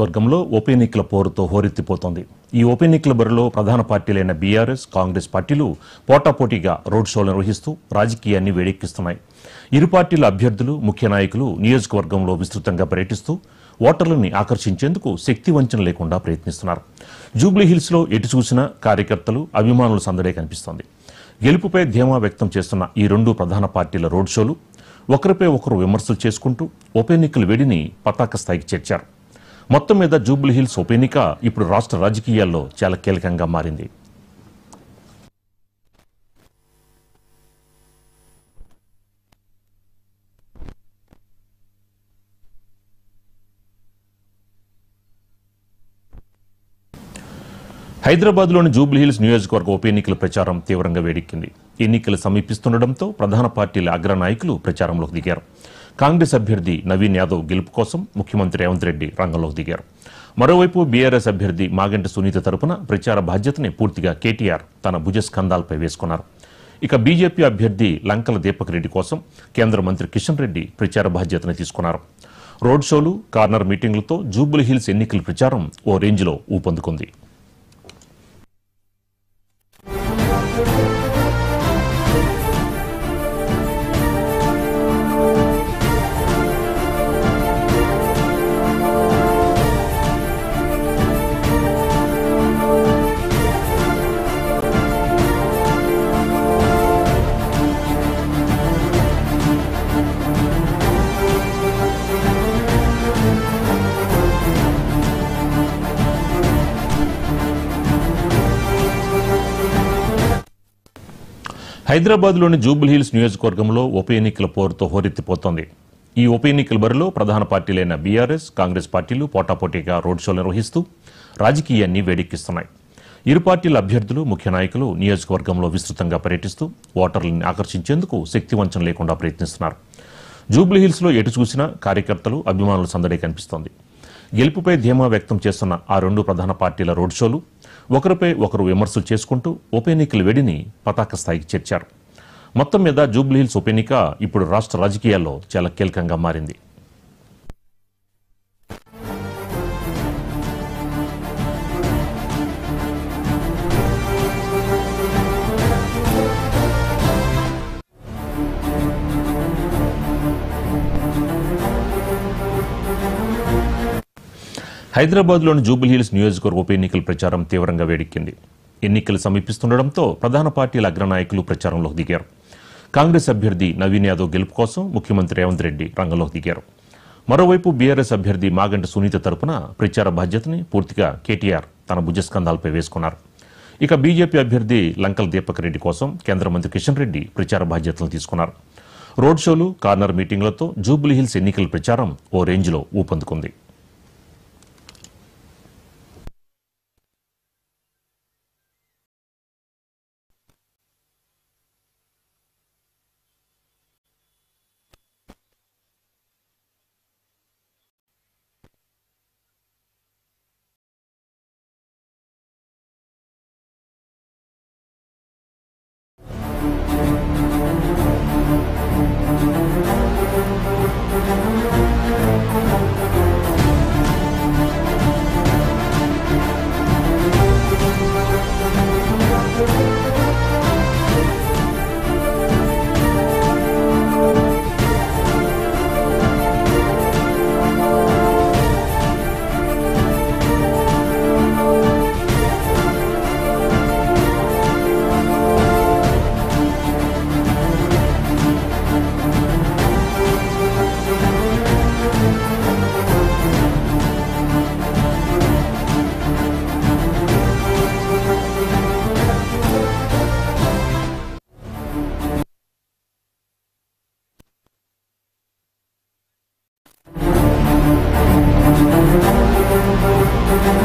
వర్గంలో ఉప ఎన్నికల పోరుతో హోరెత్తిపోతోంది. ఈ ఉప ఎన్నికల బరిలో ప్రధాన పార్టీలైన బీఆర్ఎస్, కాంగ్రెస్ పార్టీలు పోటాపోటీగా రోడ్ షోలు నిర్వహిస్తూ రాజకీయాన్ని వేడెక్కిస్తున్నాయి. ఇరు పార్టీల అభ్యర్థులు, ముఖ్య నాయకులు నియోజకవర్గంలో విస్తృతంగా పర్యటిస్తూ ఓటర్లని ఆకర్షించేందుకు శక్తి వంచన లేకుండా ప్రయత్నిస్తున్నారు. జూబ్లీహిల్స్లో ఎటు చూసినా కార్యకర్తలు, అభిమానుల సందడే కనిపిస్తోంది. గెలుపుపై ధీమా వ్యక్తం చేస్తున్న ఈ రెండు ప్రధాన పార్టీల రోడ్ షోలు ఒకరిపై ఒకరు విమర్శలు చేసుకుంటూ ఉప ఎన్నికల వేడిని పతాక స్థాయికి చేర్చారు. మొత్తం మీద జూబ్లీహిల్స్ ఉప ఎన్నిక ఇప్పుడు రాష్ట్ర రాజకీయాల్లో చాలా కీలకంగా మారింది. హైదరాబాద్లోని జూబ్లీహిల్స్ నియోజకవర్గ ఉప ఎన్నికల ప్రచారం తీవ్రంగా వేడెక్కింది. ఎన్నికలు సమీపిస్తుండటంతో ప్రధాన పార్టీల అగ్రనాయకులు ప్రచారంలోకి దిగారు. కాంగ్రెస్ అభ్యర్థి నవీన్ యాదవ్ గెలుపు కోసం ముఖ్యమంత్రి రేవంత్ రెడ్డి రంగంలోకి దిగారు. మరోవైపు బీఆర్ఎస్ అభ్యర్థి మాగంటి సునీత తరపున ప్రచార బాధ్యతని పూర్తిగా కేటీఆర్ తన భుజస్కంధాలపై వేసుకున్నారు. ఇక బీజేపీ అభ్యర్థి లంకల దీపక్ రెడ్డి కోసం కేంద్ర మంత్రి కిషన్ రెడ్డి ప్రచార బాధ్యతను తీసుకున్నారు. రోడ్ షోలు, కార్నర్ మీటింగులతో జూబ్లీహిల్స్ ఎన్నికల ప్రచారం ఓ రేంజ్లో ఊపందుకుంది. హైదరాబాద్లోని జూబ్లీహిల్స్ నియోజకవర్గంలో ఉప ఎన్నికల పోరుతో హోరెత్తిపోతోంది. ఈ ఉప ఎన్నికల బరిలో ప్రధాన పార్టీలైన బీఆర్ఎస్, కాంగ్రెస్ పార్టీలు పోటాపోటీగా రోడ్ షోలు నిర్వహిస్తూ రాజకీయాన్ని వేడెక్కిస్తున్నాయి. ఇరు పార్టీల అభ్యర్థులు, ముఖ్య నాయకులు నియోజకవర్గంలో విస్తృతంగా పర్యటిస్తూ ఓటర్లను ఆకర్షించేందుకు శక్తి వంచన లేకుండా ప్రయత్నిస్తున్నారు. జూబ్లీహిల్స్లో ఎటు చూసినా కార్యకర్తలు, అభిమానుల సందడే కనిపిస్తోంది. గెలుపుపై ధీమా వ్యక్తం చేస్తున్న ఆ రెండు ప్రధాన పార్టీల రోడ్ షోలు ఒకరిపై ఒకరు విమర్శలు చేసుకుంటూ ఉప ఎన్నికల వేడిని పతాక స్థాయికి చేర్చారు. మొత్తం మీద జూబ్లీహిల్స్ ఉప ఎన్నిక ఇప్పుడు రాష్ట్ర రాజకీయాల్లో చాలా కీలకంగా మారింది. హైదరాబాద్లోని జూబ్లీహిల్స్ నియోజకవర్గ ఉప ఎన్నికల ప్రచారం తీవ్రంగా వేడెక్కింది. ఎన్నికలు సమీపిస్తుండటంతో ప్రధాన పార్టీల అగ్రనాయకులు ప్రచారంలోకి దిగారు. కాంగ్రెస్ అభ్యర్థి నవీన్ యాదవ్ గెలుపు కోసం ముఖ్యమంత్రి రేవంత్ రెడ్డి రంగంలోకి దిగారు. మరోవైపు బీఆర్ఎస్ అభ్యర్థి మాగంటి సునీత తరపున ప్రచార బాధ్యతని పూర్తిగా కేటీఆర్ తన భుజస్కంధాలపై వేసుకున్నారు. ఇక బీజేపీ అభ్యర్థి లంకల దీపక్ రెడ్డి కోసం కేంద్ర మంత్రి కిషన్ రెడ్డి ప్రచార బాధ్యతలు తీసుకున్నారు. రోడ్ షోలు, కార్నర్ మీటింగులతో జూబ్లీహిల్స్ ఎన్నికల ప్రచారం ఓ రేంజ్లో ఊపందుకుంది.